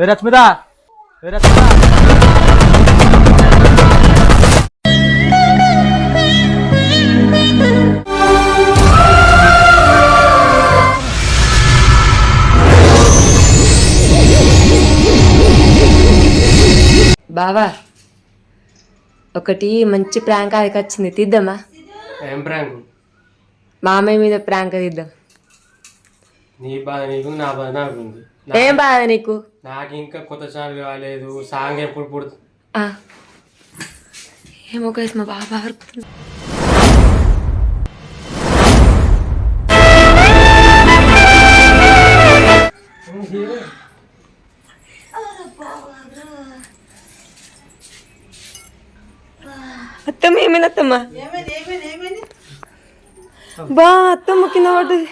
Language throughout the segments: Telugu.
ఏ రశ్మిత ఏ రశ్మిత బావా ఒకటి మంచి ప్రాంక్ వచ్చింది తీద్దామా? ఏం ప్రాంక్? మామయ్య మీద ప్రాంక్ తీద్దాం. నీ బాధ నీకు, నా బాధ నాకు ఉంది. ఏం బాధ నీకు? నాకు ఇంకా కొత్త ఛానల్ కాలేదు, సాంగ్ ఎప్పుడు పుడుతుంది. ఏమో గైస్ మా బాబా అత్తమ్మ ఏమైంది అత్తమ్మ? బా అత్తమ్మ కింద పడ్డది.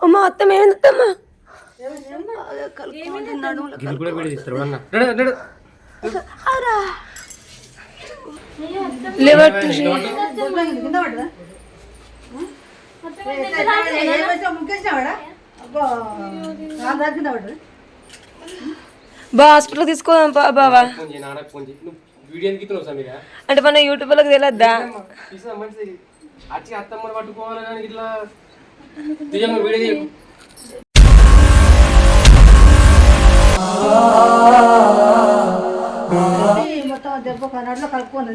అమ్మ అత్తమ్మ ఏమైంది అత్తమ్మ? బా హాస్పిటల్ తీసుకోదాం బావా. అంటే మన యూట్యూబ్ లోకి తెలియద్దా? పట్టుకోవాలి ఇట్లా మొత్తం దెబ్బ కన్నడలో కలుపుకోండి.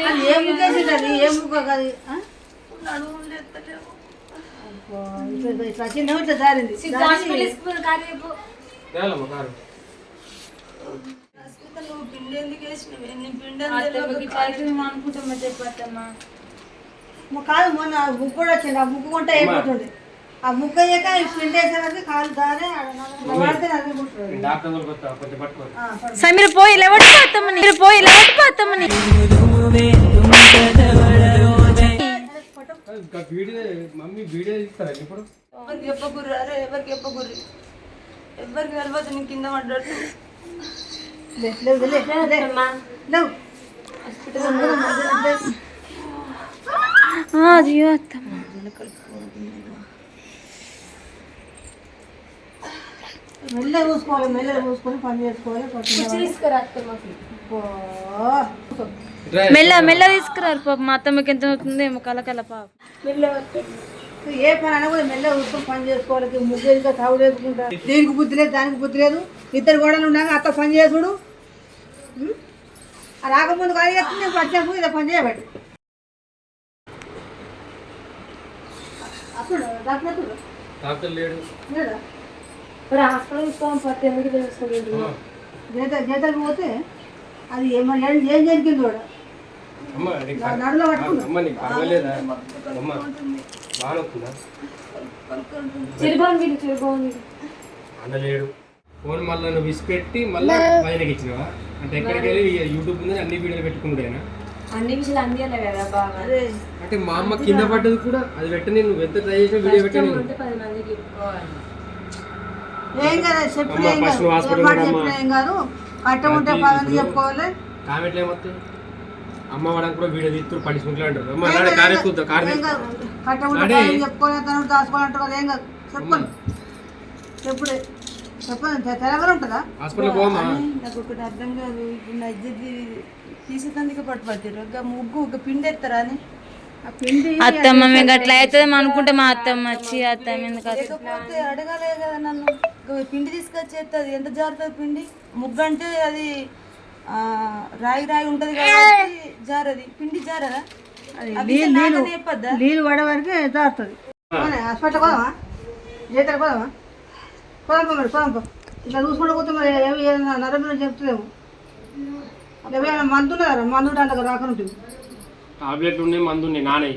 అది ఏం ముగ్గేసింది? ఏం ముగ్గ కాదు. ఇట్లా చిన్న ఇట్లా జారింది. పిండి ఎందుకు వేసినవి? పిండి కాదు, మొన్న బుక్ కూడా వచ్చింది. ఆ బుక్ కొంటే అయిపోతుంది. ఆ ముక్క అయ్యాక పిండి వేసేసరికి కాలు దారే మీరు పోయి లేవట్టుకోమని ఎవరికి చెప్పకుర్రు. అరే ఎవరికి చెప్పకుర్రి, ఎవరికి వెళ్ళిపోతే నేను కింద పడ్డాడు. మెల్లగా చూసుకోవాలి, మెల్లగా చూసుకొని పని చేసుకోవాలి. మెల్ల తీసుకురారు పాప. మా అత్తమ్మకి ఎంత అవుతుంది ఏమో కలకల పాప. ఏ పని అయినా కూడా మెల్లగా చూసుకొని పని చేసుకోవాలి. ముగ్గురు ఇంకా తావుడు వేసుకుంటారు. దీనికి బుద్ధి లేదు, దానికి బుద్ధి లేదు. ఇద్దరు గోడలు ఉన్నాక అత్త పని చేసుడు. రాకముందు కానీ చేస్తుంది, నేను పచ్చాకు ఇదే పని చేయబట్టి. అప్పుడు డాక్టర్ లేడు. హాస్పిటల్ తీసుకోవాలి పట్టు ఎందుకు తెలుస్తుంది. జీతాలకు పోతే అది ఏం జరిగింది కూడా నడులో పట్టుకుంది. అనలేడు. ఫోన్ మళ్ళీ నువ్వు విసిపెట్టి మళ్ళీ పైనకి ఇచ్చినావా? అంటే ఎక్కడికి వెళ్ళి యూట్యూబ్ ఉంది అన్ని వీడియోలు పెట్టుకుంటాయినా? అన్ని విషయాలు అందియాలి కదా బాగా. అంటే మా అమ్మ కింద పడ్డది కూడా అది పెట్టని నువ్వు ఎంత ట్రై చేసిన వీడియో పెట్టని ఏం కాదు, చెప్పిన ఏం కాదు. కట్ట ఉంటే పదని చెప్పుకోవాలి. కామెంట్లు ఏమొస్తాయి? అమ్మ వాడని కూడా వీడియో తీస్తూ పట్టించుకుంటూ అంటారు. కట్ట ఉంటే చెప్పుకోవాలి, తను దాచుకోవాలంటారు కదా. ఏం కాదు, చెప్పుకోండి. చెప్పుడే చెప్పండి. తెలంగాణ ఉంటుందా హాస్పిటల్ పోమా? నాకు ఒకటి అర్థం కాదు. ఇప్పుడు నా ఇజ్జత్ తీసేందుకు పట్టుబడతారు. ఒక ముగ్గు ఒక పిండి ఎత్తారా అని అత్తమ్మ మేము అట్లా అవుతుంది అనుకుంటే మా అత్తమ్మ వచ్చి అత్తమ్మ ఎందుకు అడగాలే కదా నన్ను. పిండి తీసుకొచ్చేస్తుంది. ఎంత జారుతుంది పిండి? ముగ్గు అంటే అది రాయి రాయి ఉంటది కాబట్టి జారది. పిండి జారదా? నీళ్ళు పడే వరకు జారుతుంది. హాస్పిటల్ పోదామా? జీతాలు పోదామా? పోదాం మరి, పోదాం. ఇట్లా చూసుకుంటూ పోతే మరి నరబిన చెప్తలేము. ఏమైనా మందు ఉన్నారా? మందు అంటే రాకుండా టాబ్లెట్లు ఉన్నాయి, మందు ఉన్నాయి. నానే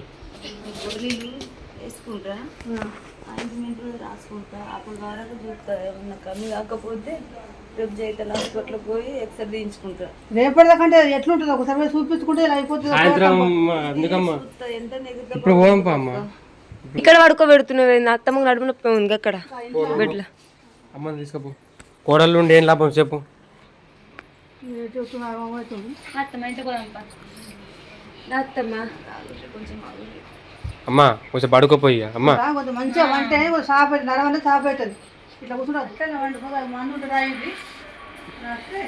వేసుకుంటా, ఆయింట్మెంట్ రాసుకుంటా. అప్పుడు వరకు చూస్తా. ఏమన్నా కమ్మి కాకపోతే రేపు జైతల్ హాస్పిటల్ పోయి ఎక్స్రే తీయించుకుంటా. రేపటిదాకంటే ఎట్లుంటుంది ఒకసారి చూపించుకుంటే ఇలా అయిపోతుంది. ఎంత నెగ్గుతా ఇక్కడ పడుకోబెడుతున్నది. అత్తమ్మ నడుము నొప్పి ఉంది అక్కడ బెడ్లో. అమ్మని తీసుకపో. కోడళ్ళు ఉండి ఏం లాభం చెప్పు. అమ్మా కొంచెం పడుకోపోయి అమ్మా. మంచిగా వంట సాఫ్ నరవన్నీ సాఫ్ అవుతుంది. ఇట్లా కూర్చుంటే అట్లా వండుకోవాలి మందు ఉంటుంది రాయింది రాస్తే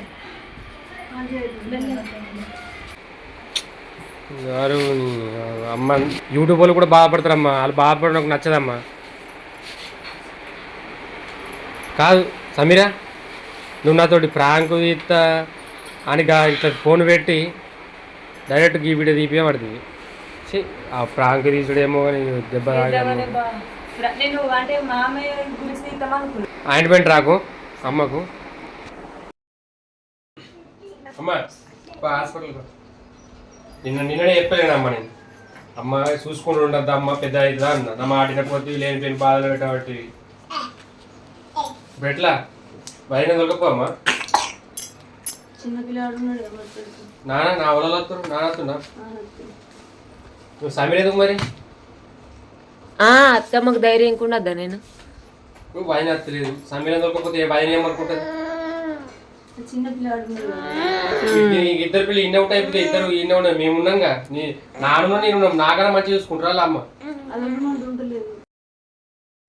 గారు అమ్మ యూట్యూబ్ వాళ్ళు కూడా బాధపడతారమ్మా, వాళ్ళు బాధపడడం నాకు నచ్చదమ్మా. కాదు సమీరా, నువ్వు నాతోటి ప్రాంక్ ఇస్తా అని ఇట్లా ఫోన్ పెట్టి డైరెక్ట్ ఈ వీడియో తీపియే పడుతుంది. ఆ ప్రాంక్ తీసుడేమో అని దెబ్బ ఆయింట్మెంట్ రాకు అమ్మకు. అమ్మా హాస్పిటల్ నిన్ననే చెప్పలేను అమ్మ, నేను అమ్మ చూసుకుంటూ ఉండద్దు అమ్మ పెద్ద అవుతుందా అన్న. నా ఆడినపోతే లేనిపోయిన బాధలు పెట్టబట్టి ఇప్పుడు ఎట్లా బయట దొరకపో అమ్మా. నాన్న నా వలలో వస్తారు, నాన్న వస్తున్నా. నువ్వు సమీర ఎందుకు మరి? అత్తమ్మకు ధైర్యం ఇంకుండద్దా నేను? నువ్వు భయం వస్తలేదు, సమీర దొరకపోతే భయం ఏమనుకుంటుంది? ఇద్దరు పిల్లలు ఇన్ అవుట్ అయిపోతే ఇద్దరు ఇన్ అవుట్ మేము ఉన్నాగా, నాన్న నేను ఉన్నాం, నాకన్నా మంచిగా చూసుకుంటారా అమ్మ?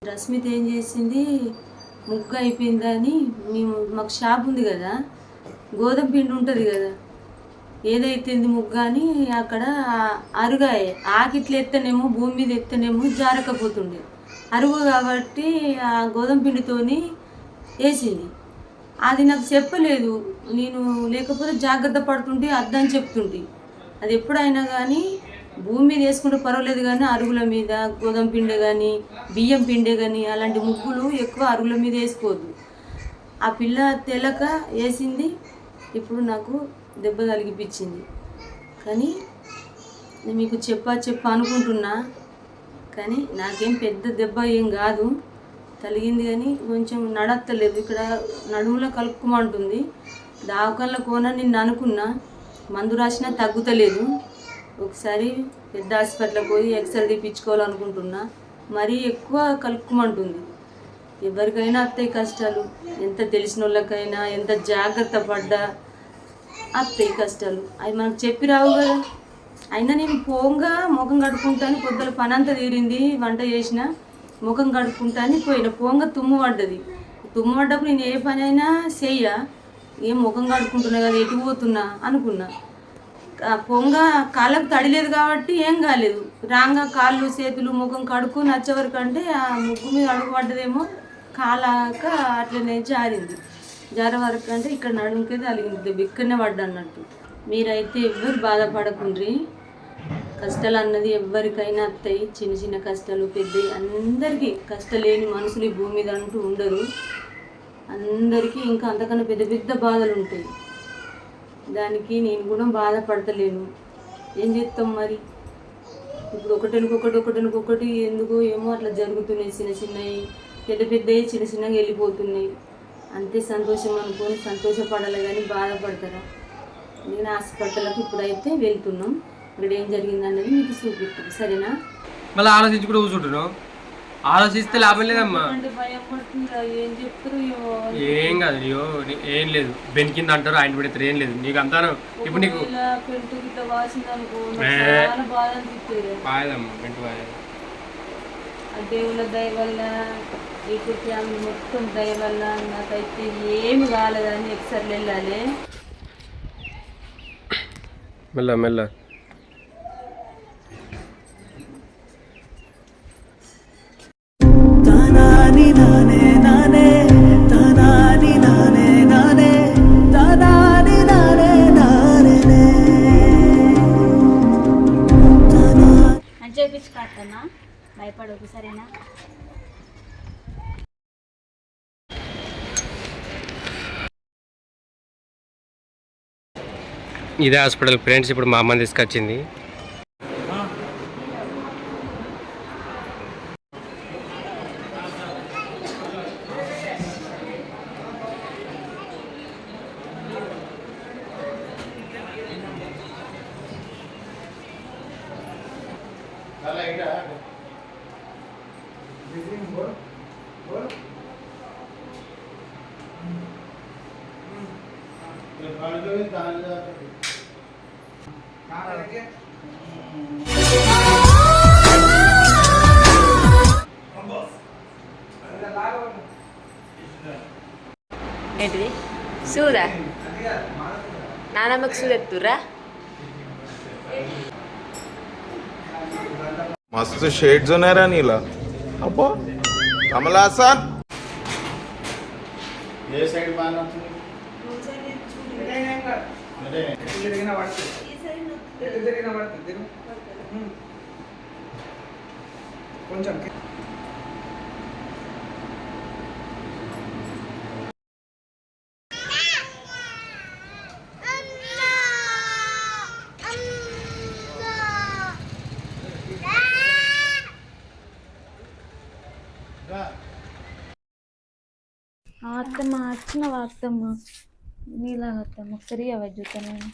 రస్మిత ఏం చేసింది, ముగ్గు అయిపోయిందని మాకు షాప్ ఉంది కదా, గోధుమ పిండి ఉంటుంది కదా, ఏదైతే ముగ్గు అని అక్కడ అరుగాయ ఆకిట్లు ఎత్తనేమో భూమి మీద ఎత్తనేమో జారకపోతుండే అరుగు కాబట్టి ఆ గోధుమ పిండితోని వేసింది. అది నాకు చెప్పలేదు, నేను లేకపోతే జాగ్రత్త పడుతుంటే అద్దని చెప్తుంటే. అది ఎప్పుడైనా కానీ భూమి మీద వేసుకుంటే పర్వాలేదు, కానీ అరుగుల మీద గోధుమ పిండి కానీ బియ్యం పిండి కానీ అలాంటి ముగ్గులు ఎక్కువ అరుగుల మీద వేసుకోవద్దు. ఆ పిల్ల తెలక వేసింది, ఇప్పుడు నాకు దెబ్బ తలిగిపించింది. కానీ నేను మీకు చెప్ప అనుకుంటున్నా, కానీ నాకేం పెద్ద దెబ్బ ఏం కాదు, తలిగింది కానీ కొంచెం నడత్తలేదు, ఇక్కడ నడుములో కలుపుకోమంటుంది. దావకాళ్ళ కోన నిన్ను అనుకున్నా, మందు రాసినా తగ్గుతలేదు. ఒకసారి పెద్ద హాస్పిటల్కి పోయి ఎక్స్రే తీపించుకోవాలనుకుంటున్నా, మరీ ఎక్కువ కలుపుకోమంటుంది. ఎవరికైనా అత్తయ్య కష్టాలు, ఎంత తెలిసిన వాళ్ళకైనా ఎంత జాగ్రత్త పడ్డా అత్తయ్య కష్టాలు, అవి మనకు చెప్పి రావు కదా. అయినా నేను పోంగా ముఖం కడుక్కుంటాను, పొద్దుల పని అంతా తీరింది, వంట చేసిన ముఖం కడుక్కుంటాను పోయిన, పోంగా తుమ్ము పడ్డది. తుమ్ము పడ్డప్పుడు నేను ఏ పని అయినా చెయ్య, ఏం ముఖం కడుక్కుంటున్నా కదా ఎటు పోతున్నా అనుకున్నా. పొంగ కాళ్ళకు తడిలేదు కాబట్టి ఏం కాలేదు, రాంగా కాళ్ళు చేతులు ముఖం కడుక్కొని వచ్చేవరకు అంటే ఆ ముగ్గు మీద అడుగు పడ్డదేమో, కాలాక అట్లనే జారింది. జార వరకు అంటే ఇక్కడ నడుముకే తలిగింది, ఇక్కడనే పడ్డా అన్నట్టు. మీరైతే ఎవ్వరు బాధపడకుండ్రి, కష్టాలు అన్నది ఎవరికైనా వస్తాయి, చిన్న చిన్న కష్టాలు పెద్ద అందరికీ. కష్టలేని మనుషులు ఈ భూమి మీద అంటూ ఉండరు, అందరికీ ఇంకా అంతకన్నా పెద్ద పెద్ద బాధలు ఉంటాయి. దానికి నేను కూడా బాధపడతలేను, ఏం చేస్తాం మరి. ఇప్పుడు ఒకటికొకటి ఎందుకో ఏమో అట్లా జరుగుతున్నాయి, చిన్న చిన్నవి పెద్ద పెద్దవి చిన్న చిన్నగా వెళ్ళిపోతున్నాయి. అంతే సంతోషం అనుకొని సంతోషపడాలి కానీ బాధపడతారా? నేను హాస్పిటల్కి ఇప్పుడైతే వెళ్తున్నాం, ఇక్కడ ఏం జరిగింది అన్నది మీకు చూపిస్తాను, సరేనా? మళ్ళీ ఆలోచించి కూడా కూర్చుంటున్నావు, ఆలోచిస్తే లాభం లేదమ్మా. ఏం కాదు, ఏం లేదు, బెనికింది అంటారు, ఆయన పెడతారు, ఏం లేదు నీకు అంతా. ఇప్పుడు నీకు బాధమ్మా, బెంటు బాధ. దేవుళ్ళ దయ వల్ల ఈ ఫ్యామిలీ మొత్తం దయ వల్ల నాకైతే ఏమి కాలేదని ఎక్సర్లు వెళ్ళాలి. మెల్ల మెల్ల చేపించుకోనా, భయపడకు సరేనా? ఇదే హాస్పిటల్ ఫ్రెండ్స్, ఇప్పుడు మా అమ్మని తీసుకొచ్చింది. ఏంటిది సూదా నానమ్మకి సూది ఎత్తుర్రా मस्त शेड्स होणार नीला अप्पा कमला असा ఏ సైడ్ బాగా కొంచెం అత్తమ్మ వచ్చినవా అత్తమ్మ నీలాగా అత్తమ్మ ఒకసారి అవన్నీ చూస్తాను నేను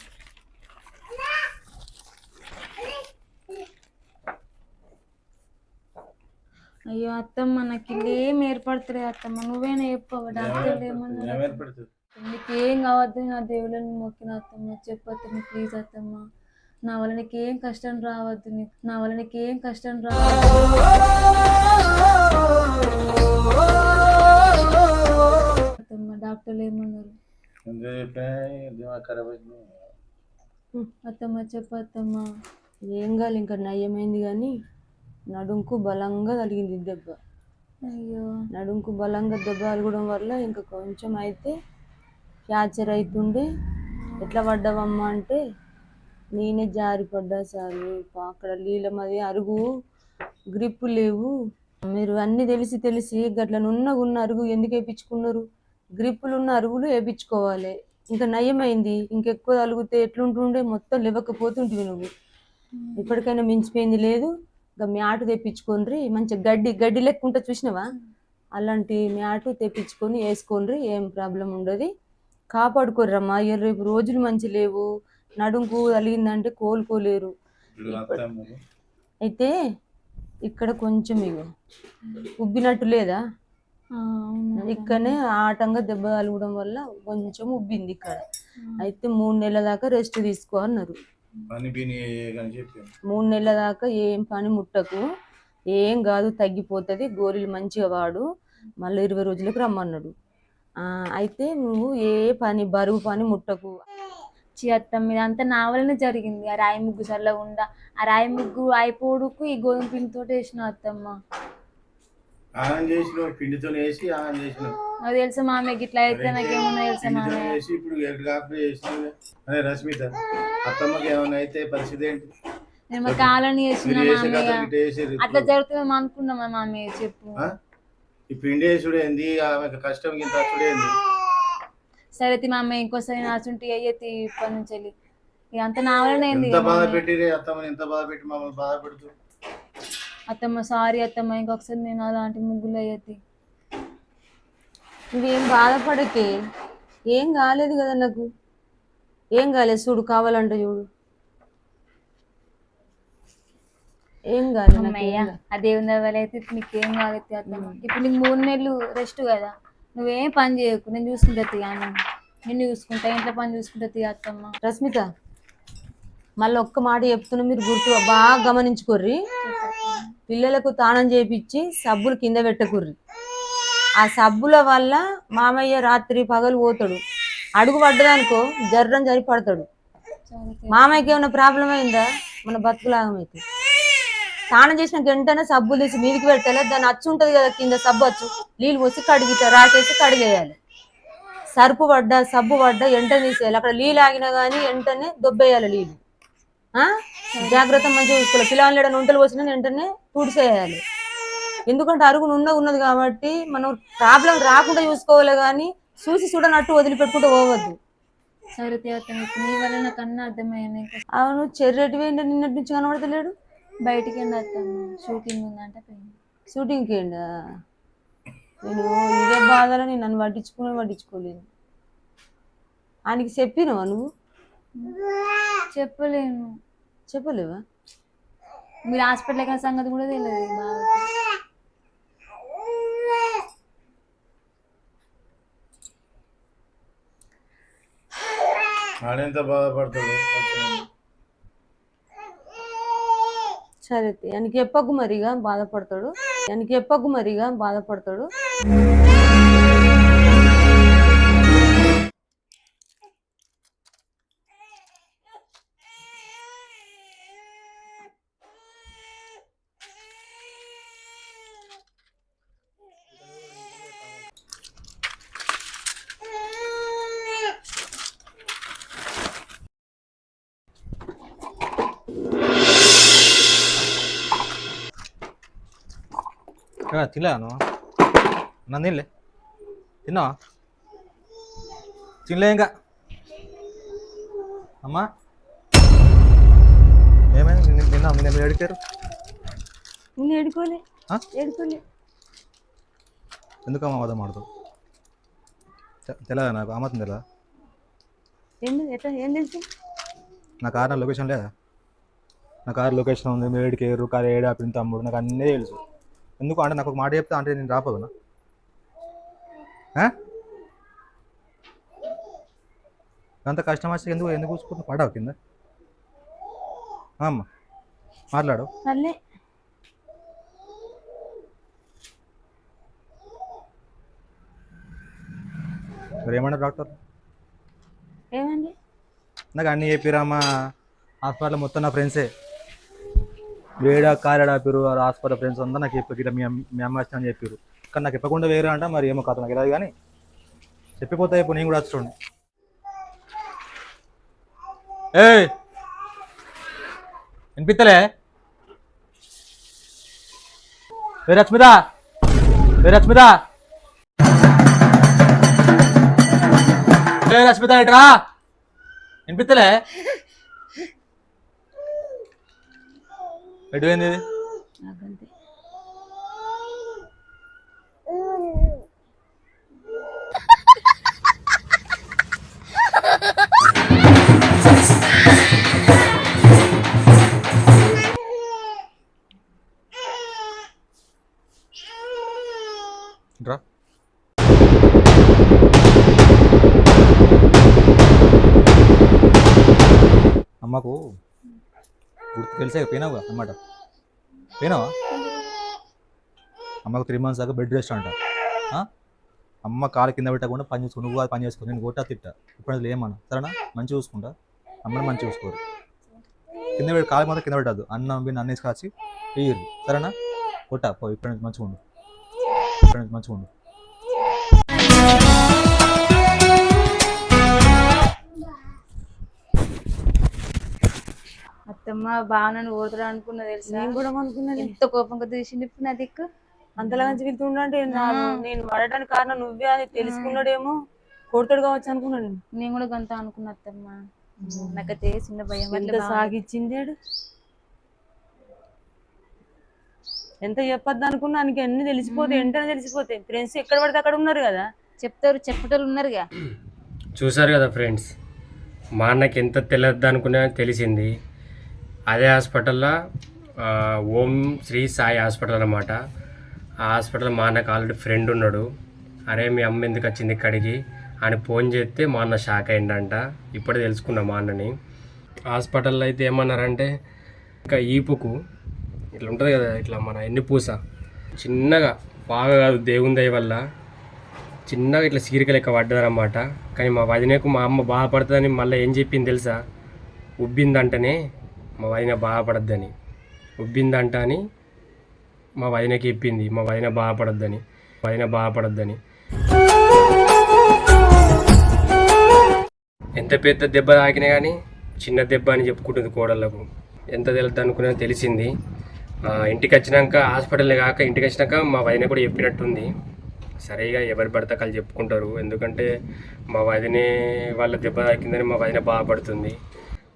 అయ్యో అత్తమ్మ నాకు ఏం ఏర్పడతలేదు అత్తమ్మ నువ్వేనా చెప్పవా డాక్టర్ ఏమన్నా నీకేం కావద్దు నా దేవుళ్ళని మొక్కిన అత్తమ్మ చెప్పత్తమ్మ ప్లీజ్ అత్తమ్మ నా వల్ల నీకేం కష్టం రావద్దు నా వల్ల నీకేం కష్టం రావద్దు అత్తమ్మ డాక్టర్లు ఏమన్నారు అత్తమ్మ చెప్పత్తమ్మ ఏం కాదు ఇంకా నయ్యమైంది కానీ నడుంకు బలంగా తగిలింది దెబ్బ. అయ్యో నడుంకు బలంగా దెబ్బ తగలడం వల్ల ఇంకా కొంచెం అయితే ఫ్రాక్చర్ అవుతుండే. ఎట్లా పడ్డావమ్మా అంటే నేనే జారి పడ్డా సార్, అక్కడ నీళ్ళ మది అరుగు గ్రిప్పు లేవు, మీరు అన్నీ తెలిసి గట్లనున్న అరుగు ఎందుకు వేయించుకున్నారు, గ్రిప్పులు ఉన్న అరుగులు వేయించుకోవాలి. ఇంకా నయమైంది, ఇంకెక్కువ తలుగుతే ఎట్లుంటుండే, మొత్తం లేవకపోతుంటివి నువ్వు. ఇప్పటికైనా మించిపోయింది లేదు, ఇంకా మ్యాటు తెప్పించుకోండి, మంచిగా గడ్డి లెక్క ఉంటే చూసినావా, అలాంటి మ్యాటు తెప్పించుకొని వేసుకోండి, ఏం ప్రాబ్లం ఉండదు. కాపాడుకోర్రమ్మా, రేపు రోజులు మంచి లేవు, నడుంకు తలిగిందంటే కోలుకోలేరు. అయితే ఇక్కడ కొంచెం ఇక ఉబ్బినట్టు లేదా, ఇక్కడనే ఆటంగా దెబ్బ తగలడం వల్ల కొంచెం ఉబ్బింది ఇక్కడ. అయితే 3 నెలల దాకా రెస్ట్ తీసుకో అన్నారు. 3 నెలల దాకా ఏం పని ముట్టకు, ఏం కాదు తగ్గిపోతుంది, గోళీలు మంచిగా వాడు, మళ్ళీ 20 రోజులకు రమ్మన్నాడు. అయితే నువ్వు ఏ పని బరువు పని ముట్టకు. అత్తమ్మ ఇదంతా నా వల్లనే జరిగింది. ఆ రాయి ముగ్గు చల్లగుండా, ఆ రాయి ముగ్గు అయిపోడుకు ఈ గోధుమ పిండితో వేసిన అత్తమ్మ. ఆన్ చేసిన పిండితో వేసి ఆన్ చేసిన నాకు తెలుసా మామయ్య ఇట్లా అయితే నాకేమన్నా తెలుసా మామయ్య. ఇప్పుడు అదే రష్మిత అత్తమ్మకి ఏమైనా అయితే పరిస్థితి ఏంటి? నేను మా కాలని వేసిన మామయ్య, అట్లా జరుగుతుందేమో అనుకున్నామా మామయ్య చెప్పు. ఈ పిండి వేసుడు ఏంది, ఆమెకు కష్టం ఇంత చూడేంది. సరే మామయ్య ఇంకోసారి నాచుంటే అయ్యేది ఇప్పటి నుంచి వెళ్ళి, ఇదంతా నా వల్లనే ఎంత బాధ పెట్టిరే అత్తమ్మని, ఎంత బాధ పెట్టి మమ్మల్ని బాధ పెడుతూ. అత్తమ్మ సారీ అత్తమ్మ, ఇంకొకసారి నేను అలాంటి ముగ్గులు అయ్యేది. నువ్వేం బాధపడకే, ఏం కాలేదు కదా నాకు, ఏం కాలేదు చూడు, కావాలంటే చూడు, ఏం కాలేదు. అమ్మయ్య ఆ దేవుని వల్ల అయితే ఇప్పుడు నీకేం కాలేదు అత్తమ్మ. ఇప్పుడు నీకు 3 నెలలు రెస్ట్ కదా, నువ్వేం పని చేయకు, నేను చూసుకుంటా తీయను, నిన్ను చూసుకుంటా, ఇంట్లో పని చూసుకుంటా తీయ అత్తమ్మ. రష్మిత మళ్ళీ ఒక్క మాట చెప్తున్నా, మీరు గుర్తు బాగా గమనించుకోర్రి. పిల్లలకు తానం చేయించి సబ్బులు కింద పెట్టకుర్రి. ఆ సబ్బుల వల్ల మామయ్య రాత్రి పగలు పోతాడు, అడుగు పడ్డదనుకో జర్రం జరి పడతాడు. మామయ్యకి ఏమైనా ప్రాబ్లం అయిందా, మన బతుకులాగమైతే. స్నానం చేసిన గంటనే సబ్బులు తీసి మీదికి పెట్టాలి, దాన్ని అచ్చు ఉంటుంది కదా కింద సబ్బు అచ్చు, నీళ్ళు పోసి కడిగితే రాకేసి కడిగేయాలి. సరుపు పడ్డా సబ్బు పడ్డా వెంటనే తీసేయాలి, అక్కడ నీళ్ళు ఆగినా కానీ వెంటనే దొబ్బేయాలి నీళ్ళు. జాగ్రత్త మంచిగా చూసుకోవాలి. పిల్లలు ఏడైనా వంటలు పోసినా వెంటనే తుడిసేయాలి, ఎందుకంటే అరుగు ఉన్నది కాబట్టి మనం ప్రాబ్లం రాకుండా చూసుకోవాలి, కానీ చూసి చూడనట్టు వదిలిపెట్టుకుంటూ పోవద్దు. సరే నీ వల్ల నాకు అన్న అర్థమయ్యాను. అవును చెర్రెటివి ఏంటంటే నిన్నటి నుంచి కనబడతలేడు, బయటికి వెళ్ళి అత్తమ్మ షూటింగ్ ఉందంటే పోయింది. షూటింగ్కి ఏంటా, నేను ఇదే బాధలో నేను నన్ను పట్టించుకోలేదు. ఆయనకి చెప్పినవా నువ్వు? చెప్పలేవా? మీరు హాస్పిటల్ ఎక్కడ సంగతి కూడా తెలియదు బాగా. ఆడెంత బాధపడతాడు. సరే ఆయనకి చెప్పకు మరిగా బాధపడతాడు. తినలేను నన్ను తినలే తిన్నావా తినలే ఇంకా అమ్మా ఏమైంది నిన్న మీరు ఏడికారు నేను ఏడుకోలే ఆ? ఏడుకోలే. ఎందుకమ్మా అబద్ధం ఆడుతావు తెలియదా నాకు అమ్మతం తెలియదా ఏంది ఎట్లా ఏం తెలుసు? నా కార్ లొకేషన్ లేదా నా కార్ లొకేషన్ ఉంది మీరు ఏడికేరు కారు ఏడు ఆపిన తమ్ముడు నాకు అన్నీ తెలుసు ఎందుకు అంటే నాకు ఒక మాట చెప్తా అంటే నేను రాపోదునా అంత కష్టం వచ్చి ఎందుకు ఎందుకు చూసుకుంటున్నా పడావు కింద అమ్మ మాట్లాడు సర్లే మరి ఏమన్నారు డాక్టర్ ఏమండి? నాకు అన్నీ చెప్పిరమ్మా హాస్పిటల్ మొత్తం నా ఫ్రెండ్సే వేడా కారేడా ఆపిరు హాస్పిటల్ ఫ్రెండ్స్ అంతా నాకు చెప్పి మీ అమ్మ వచ్చిన అని చెప్పారు కానీ నాకు చెప్పకుండా వేరే అంట మరి ఏమో కథ నాకు తెలియదు కానీ చెప్పిపోతా ఇప్పుడు నేను కూడా వచ్చుకోండి ఏ వినిపిస్తలే ఏ రశ్మిత ఏ రశ్మిత ఏ రశ్మిత ఏంట్రా వినిపిస్తలే ఎటువైంది ఇది నాకంతే. రా అమ్మకు గుర్తు తెలిసే పోయినావు అన్నమాట పోయినావా అమ్మకు 3 months దాకా బెడ్ రెస్ట్ అంట అమ్మ కాలు కింద పెట్టకుండా పని చూసుకుని నువ్వు పని చేసుకో నేను కొట్టా తిట్టా ఇప్పుడు అది ఏమన్నా సరేనా మంచిగా చూసుకుంటా అమ్మని మంచిగా చూసుకోరు కింద పెట్టి కాలు మాత్రం కింద పెట్టద్దు అన్నం బిన్న అన్నేసి కాచి వేయరు సరేనా కొట్టా పో ఇప్పుడు నుంచి మంచిగా ఉండు ఇప్పుడు నుంచి మంచిగా ఉండు అత్తమ్మ బాగా నన్ను ఓడతాడు అనుకున్నా తెలుసా? నేను కూడా అనుకున్నాను. ఎంత కోపంగా తీసింది ఇప్పుడు నా దిక్కు. అంతలా మంచి వెళ్తుండే నేను పడటానికి కారణం నువ్వే అని తెలుసుకున్నాడేమో కొడతాడు కావచ్చు అనుకున్నాను. నేను కూడా గంత అనుకున్నా అత్తమ్మ. నాకైతే చిన్న భయం ఎంత సాగిచ్చిందాడు ఎంత చెప్పొద్దు అనుకున్నా ఆయనకి అన్ని తెలిసిపోతాయి వెంటనే తెలిసిపోతాయి. ఫ్రెండ్స్ ఎక్కడ పడితే అక్కడ ఉన్నారు కదా చెప్తారు చెప్పేటోళ్ళు ఉన్నారుగా. చూసారు కదా ఫ్రెండ్స్ మా అన్నకి ఎంత తెలియద్దు అనుకున్నా తెలిసింది. అదే హాస్పిటల్లో ఓం శ్రీ సాయి హాస్పిటల్ అన్నమాట. ఆ హాస్పిటల్లో మా అన్నకు ఆల్రెడీ ఫ్రెండ్ ఉన్నాడు. అరే మీ అమ్మ ఎందుకు వచ్చింది ఇక్కడికి అని ఫోన్ చేస్తే మా అన్న షాక్ అయిందంట. ఇప్పుడే తెలుసుకున్నా మా అన్నని. హాస్పిటల్లో అయితే ఏమన్నారంటే ఇంకా ఈపుకు ఇట్లా ఉంటుంది కదా ఇట్లా మన ఎన్ని పూస చిన్నగా బాగా కాదు దేవుని దయ వల్ల చిన్నగా ఇట్లా సీరిక లెక్క పడ్డదన్నమాట. కానీ మా వదినకు మా అమ్మ బాధపడుతుందని మళ్ళీ ఏం చెప్పింది తెలుసా, ఉబ్బిందంటనే మా వదిన బాధపడద్దని ఉబ్బిందంట అని మా వదినకి చెప్పింది. మా వదిన బాధపడద్దని ఎంత పెద్ద దెబ్బ తాకినా కానీ చిన్న దెబ్బ అని చెప్పుకుంటుంది కోడళ్ళకు. ఎంత తెలుద్ది అనుకున్నా తెలిసింది. ఇంటికి వచ్చినాక హాస్పిటల్ని కాక ఇంటికి వచ్చినాక మా వదిన కూడా చెప్పినట్టుంది. సరిగా ఎవరి భర్తకాలు చెప్పుకుంటారు. ఎందుకంటే మా వదినే వాళ్ళ దెబ్బ తాకిందని మా వదిన బాధపడుతుంది.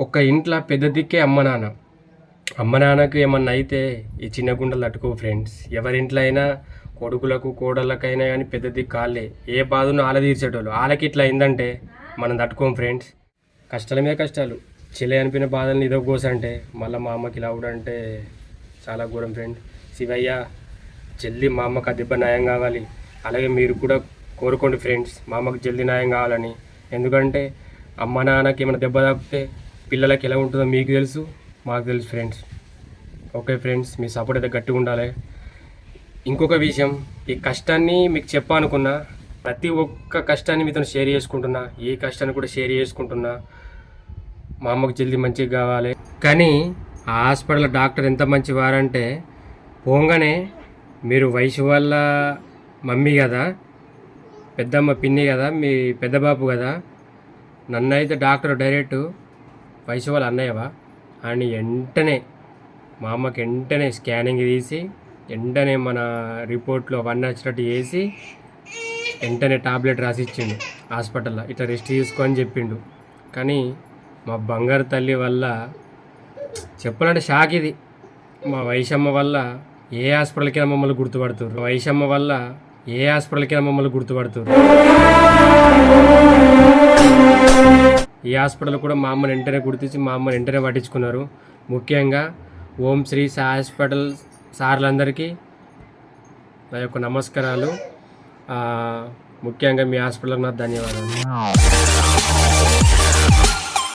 ఒక్క ఇంట్లో పెద్ద దిక్కే అమ్మ నాన్నకు ఏమన్నా అయితే ఈ చిన్న గుండెలు తట్టుకో ఫ్రెండ్స్. ఎవరింట్లో అయినా కొడుకులకు కోడళ్ళకైనా కానీ పెద్ద దిక్కు కాళ్ళే. ఏ బాధను ఆల తీర్చేటోళ్ళు వాళ్ళకి ఇట్లా అయిందంటే మనం తట్టుకోం ఫ్రెండ్స్. కష్టాల మీద కష్టాలు చెల్లి అనిపిన బాధల్ని ఇదో కోసంటే మళ్ళీ మా అమ్మకి ఇలా అంటే చాలా ఘోరం ఫ్రెండ్. శివయ్య జల్దీ మా అమ్మకి ఆ దెబ్బ న్యాయం కావాలి. అలాగే మీరు కూడా కోరుకోండి ఫ్రెండ్స్ మా అమ్మకి జల్దీ న్యాయం కావాలని. ఎందుకంటే అమ్మ నాన్నకి ఏమైనా దెబ్బ తాకితే పిల్లలకి ఎలా ఉంటుందో మీకు తెలుసు, మాకు తెలుసు ఫ్రెండ్స్. ఓకే ఫ్రెండ్స్ మీ సపోర్ట్ అయితే గట్టిగా ఉండాలి. ఇంకొక విషయం, ఈ కష్టాన్ని మీకు చెప్పాలనుకున్నా ప్రతి ఒక్క కష్టాన్ని మీతో షేర్ చేసుకుంటున్నా. ఈ కష్టాన్ని కూడా షేర్ చేసుకుంటున్నా. మా అమ్మకు జల్దీ మంచిగా కావాలి. కానీ ఆ హాస్పిటల్ డాక్టర్ ఎంత మంచివారంటే పోగానే మీరు వయసు వాళ్ళ మమ్మీ కదా, పెద్దమ్మ పిన్ని కదా, మీ పెద్ద బాబు కదా, నన్ను అయితే డాక్టర్ డైరెక్ట్ వయసు వాళ్ళ అన్నయ్యవా అని వెంటనే మా అమ్మకి వెంటనే స్కానింగ్ తీసి వెంటనే మన రిపోర్ట్లో అవన్నీ వచ్చినట్టు చేసి వెంటనే టాబ్లెట్ రాసి ఇచ్చిండు హాస్పిటల్లో, ఇట్లా రెస్ట్ తీసుకో అని చెప్పిండు. కానీ మా బంగారు తల్లి వల్ల చెప్పాలంటే షాక్ ఇది. మా వైషమ్మ వల్ల ఏ హాస్పిటల్కైనా మమ్మల్ని గుర్తుపడుతున్నారు. వైషమ్మ వల్ల ఏ హాస్పిటల్కైనా మమ్మల్ని గుర్తుపడుతున్నారు. ఈ హాస్పిటల్ కూడా మా అమ్మని వెంటనే గుర్తించి మా అమ్మని వెంటనే పట్టించుకున్నారు. ముఖ్యంగా ఓం శ్రీ హాస్పిటల్ సార్లందరికీ నా యొక్క నమస్కారాలు. ముఖ్యంగా మీ హాస్పిటల్కి నాకు ధన్యవాదాలు.